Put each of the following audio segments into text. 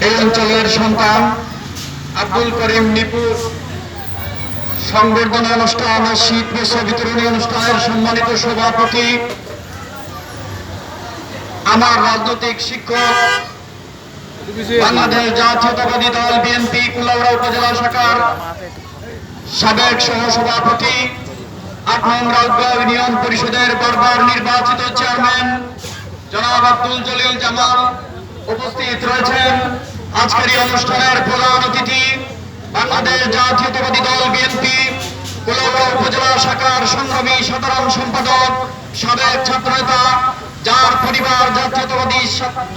এই অঞ্চলের সন্তান আব্দুল করিম নিপুর সংবর্ধনা অনুষ্ঠান ও শীত বস্ত্র বিতরণী অনুষ্ঠানের সম্মানিত সভাপতি, আমার রাজনৈতিক শিক্ষক, বাংলাদেশ জাতীয়তাবাদী দল বিএনপি কুলাউড়া উপজেলা শাখার সাবেক সহসভাপতি, ৮ নং রাউতগাঁও ইউনিয়ন পরিষদের বারবার নির্বাচিত চেয়ারম্যান জনাব আব্দুল জলিল জামাল উপস্থিত রয়েছেন। আজকের এই অনুষ্ঠানের প্রধান অতিথি বাংলাদেশ জাতীয়তাবাদী দল বিএনপি কুলাউড়া উপজেলা শাখার সংগ্রামী সাধারণ সম্পাদক, সাবেক ছাত্রনেতা, যার পরিবার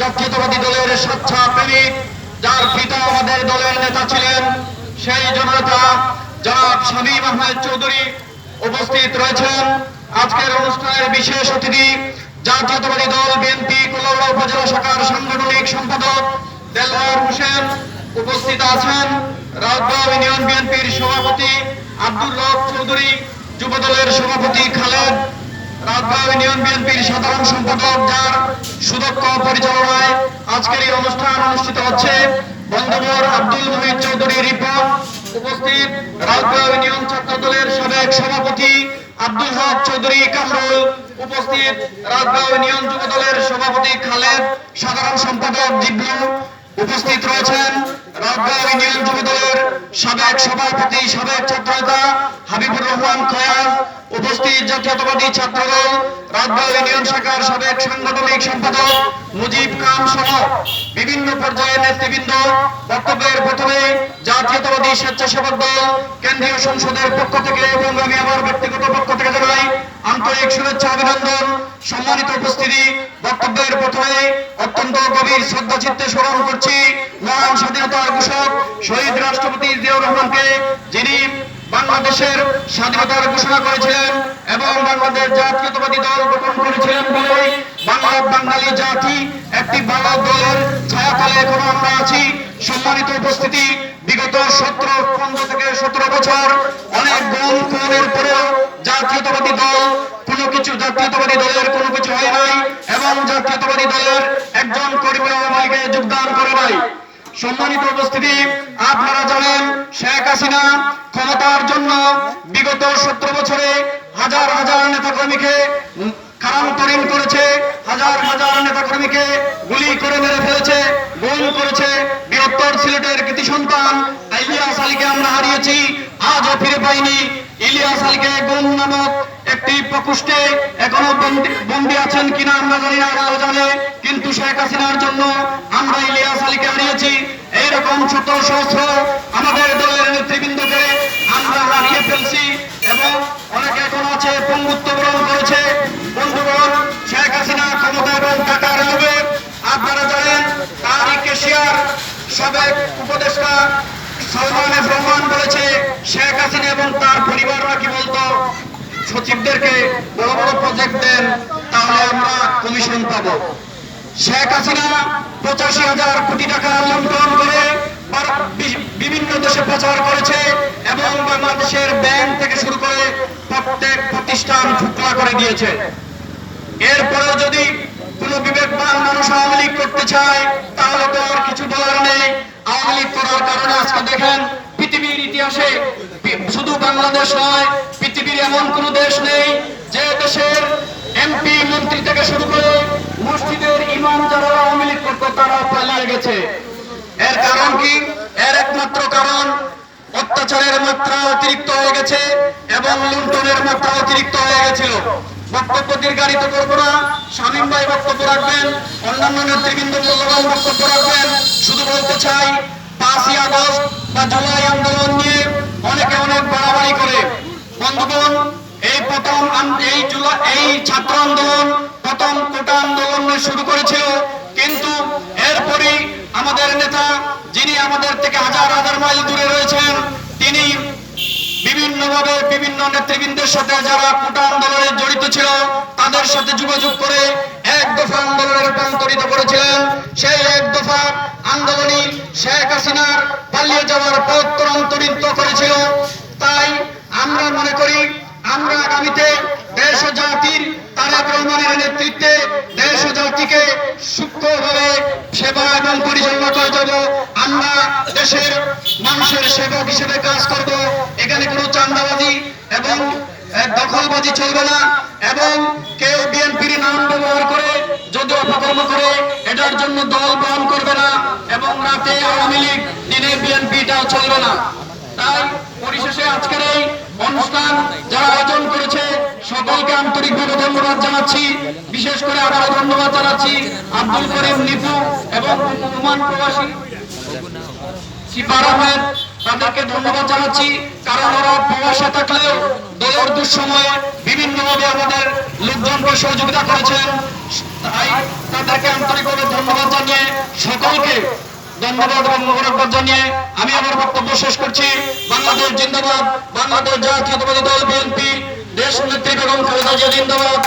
জাতীয়তাবাদী দলের স্বেচ্ছা প্রেমিক, যার পিতা আমাদের দলের নেতা ছিলেন, সেই জননেতা জনাব শামীম আহমেদ চৌধুরী উপস্থিত রয়েছেন। আজকের অনুষ্ঠানের বিশেষ অতিথি জাতীয়তাবাদী দল বিএনপি কুলাউড়া উপজেলা শাখার সাংগঠনিক সম্পাদক দেলওয়ার হোসেন উপস্থিত আছেন। রাউতগাঁও ইউনিয়ন বিএনপির সভাপতি আব্দুর রব চৌধুরী, যুবদলের সভাপতি খালেদ, রাউতগাঁও ইউনিয়ন বিএনপির সাধারণ সম্পাদক, যার সুদক্ষ পরিচালনায় আজকের এই অনুষ্ঠান অনুষ্ঠিত হচ্ছে, বন্ধুবর আব্দুল মুহিত চৌধুরী রিপন উপস্থিত। রাউতগাঁও ইউনিয়ন ছাত্র দলের সাবেক সভাপতি আব্দুল হক চৌধুরী কামরুল উপস্থিত। রাউতগাঁও ইউনিয়ন যুব দলের সভাপতি খালেদ, সাধারণ সম্পাদক জিবলু উপস্থিত রয়েছেন। রাউতগাঁও ইউনিয়ন যুব দলের সাবেক সভাপতি, সাবেক ছাত্রনেতা হাবিবুর রহমান খয়াজ উপস্থিত। জাতীয়তাবাদী ছাত্রদল রাউতগাঁও ইউনিয়ন শাখার সাবেক সাংগঠনিক সম্পাদক মুজিব খান সহ বিভিন্ন পর্যায়ের নেতৃবৃন্দ। বক্তব্যের প্রথমে জাতীয়তাবাদী স্বেচ্ছাসেবক দল কেন্দ্রীয় সংসদের পক্ষ থেকে এবং আমি আমার ব্যক্তিগত পক্ষ থেকে জানাই আন্তরিক শুভেচ্ছা অভিনন্দন। সম্মানিত উপস্থিতি, বক্তব্যের প্রথমে অত্যন্ত গভীর শ্রদ্ধা চিত্তে স্মরণ করছি মহান স্বাধীনতার ঘোষক শহীদ রাষ্ট্রপতি জিয়াউর রহমানকে, যিনি বাংলাদেশের স্বাধীনতার ঘোষণা করেছিলেন এবং বাংলাদেশ জাতীয়তাবাদী দল গঠন করেছিলেন বলে বাঙালি জাতি একটি ভালো দলের ছায়াতলে এখনো আমরা আছি। সম্মানিত উপস্থিতি, বিগত 15 থেকে 17 বছর অনেক গুমের পরেও জাতীয়তাবাদী দলের কোনো কিছু হয় নাই এবং জাতীয়তাবাদী দলের একজন কর্মী আওয়ামী লীগে যোগদান করে নাই। সম্মানিত উপস্থিতি, আপনারা জানেন শেখ হাসিনা ক্ষমতার জন্য বিগত 17 বছরে হাজার হাজার নেতাকর্মীকে কারান্তরীণ করেছে, হাজার হাজার নেতাকর্মীকে গুলি করে মেরে ফেলেছে, গুম করেছে। বৃহত্তর সিলেটের কৃতি সন্তান ইলিয়াস আলীকে আমরা হারিয়েছি, আজও ফিরে পাইনি। ইলিয়াস আলীকে গুম নামক একটি প্রকোষ্ঠে এখনো বন্দী আছেন কিনা আমরা জানি না, আল্লাহ জানে। কিন্তু শেখ হাসিনার জন্য আমরা ইলিয়াস আলীকে হারিয়েছি। এইরকম শত সহস্র আমাদের দলের নেতৃবৃন্দকে আমরা হারিয়ে ফেলছি এবং অনেকে এখন আছে পঙ্গুত্ব বরণ করেছে। বন্ধুগণ, শেখ হাসিনা ক্ষমতা এবং টাকার লোভে আপনারা জানেন তারিক এশিয়ার সাবেক উপদেষ্টা সালমান এফ রহমান বলেছে শেখ হাসিনা এবং তার পরিবাররা কি বলতো, সচিবদেরকে বড় বড় প্রজেক্ট দেন তাহলে আমরা কমিশন পাবো। শেখ হাসিনা 85,000 কোটি টাকা লুণ্ঠন করে বিভিন্ন দেশে প্রচার করেছে এবং বাংলাদেশের ব্যাংক থেকে শুরু করে প্রত্যেক প্রতিষ্ঠান ঠুকরা করে দিয়েছে। এরপরে যদি কোন বিবেকবান মানুষ আওয়ামী লীগ করতে চায় তাহলে তো আর কিছু বলার নেই। আওয়ামী লীগ করার কারণে আজকে দেখেন পৃথিবীর ইতিহাসে শুধু বাংলাদেশ নয়, পৃথিবীর এমন কোন দেশ নেই যে দেশের এমপি মন্ত্রী থেকে শুরু করে মসজিদের ইমাম যারা আওয়ামী লীগ করত তারা পালিয়ে গেছে। এর কারণ কি? এর একমাত্র কারণ অত্যাচারের মাত্রা অতিরিক্ত হয়ে গেছে এবং লুণ্ঠনের মাত্রা অতিরিক্ত হয়ে গেছিল। বক্তব্য দীর্ঘায়িত করবো না, শামীম ভাই বক্তব্য রাখবেন, অন্যান্য নেতৃবৃন্দ মূল্যবান বক্তব্য রাখবেন। শুধু বলতে চাই 5ই আগস্ট বা জুলাই আন্দোলন নিয়ে অনেকে অনেক বাড়াবাড়ি করে। বন্ধুগণ, এই ছাত্র আন্দোলন প্রথম কোটা আন্দোলন শুরু করেছিল, কিন্তু এরপরই আমাদের নেতা, যিনি আমাদের থেকে হাজার হাজার মাইল দূরে রয়েছেন, তিনি বিভিন্নভাবে বিভিন্ন নেতৃবৃন্দের সাথে যারা কোটা আন্দোলনে জড়িত ছিল তাদের সাথে যোগাযোগ করে এক দফা আন্দোলনে রূপান্তরিত করেছিলেন। সেই এক দফা আন্দোলনই শেখ হাসিনার পালিয়ে যাওয়ার পথ ত্বরান্বিত করেছিল। তাই আমরা মনে করি আমরা আগামীতে দেশ ও জাতির তারেক রহমানের নেতৃত্বে দেশ ও জাতিকে সূক্ষ্মভাবে সেবা এবং পরিচালনা করে যাব। দেশের মানুষের সেবক হিসেবে কাজ করব। এখানে কোনো চাঁদাবাজি এবং দখলবাজি চলবে না, এবং কেউ বিএনপির নাম ব্যবহার করে যদি অপকর্ম করে এটার জন্য দল বহন করবে না, এবং রাতে আওয়ামী লীগ দিনে বিএনপিটাও চলবে না। তাই পরিশেষে আজকের এই অনুষ্ঠান যারা আয়োজন করেছে সকলকে আন্তরিকভাবে ধন্যবাদ জানাচ্ছি। বিশেষ করে আবারও ধন্যবাদ জানাচ্ছি আব্দুল করিম নিপু এবং ওমান প্রবাসী সিপার আহমেদ, তাদেরকে ধন্যবাদ জানাচ্ছি, কারণ ওরা প্রবাসে থাকলেও দলের দুঃসময়ে বিভিন্নভাবে আমাদের লোকজনকে সহযোগিতা করেছেন। তাই তাদেরকে আন্তরিকভাবে ধন্যবাদ জানিয়ে সকলকে ধন্যবাদ এবং মোবারকবাদ জানিয়ে আমি আমার বক্তব্য শেষ করছি। বাংলাদেশ জিন্দাবাদ, বাংলাদেশ জাতীয়তাবাদী দল বিএনপি, দেশ নেত্রী বেগম খালেদা জিয়া জিন্দাবাদ।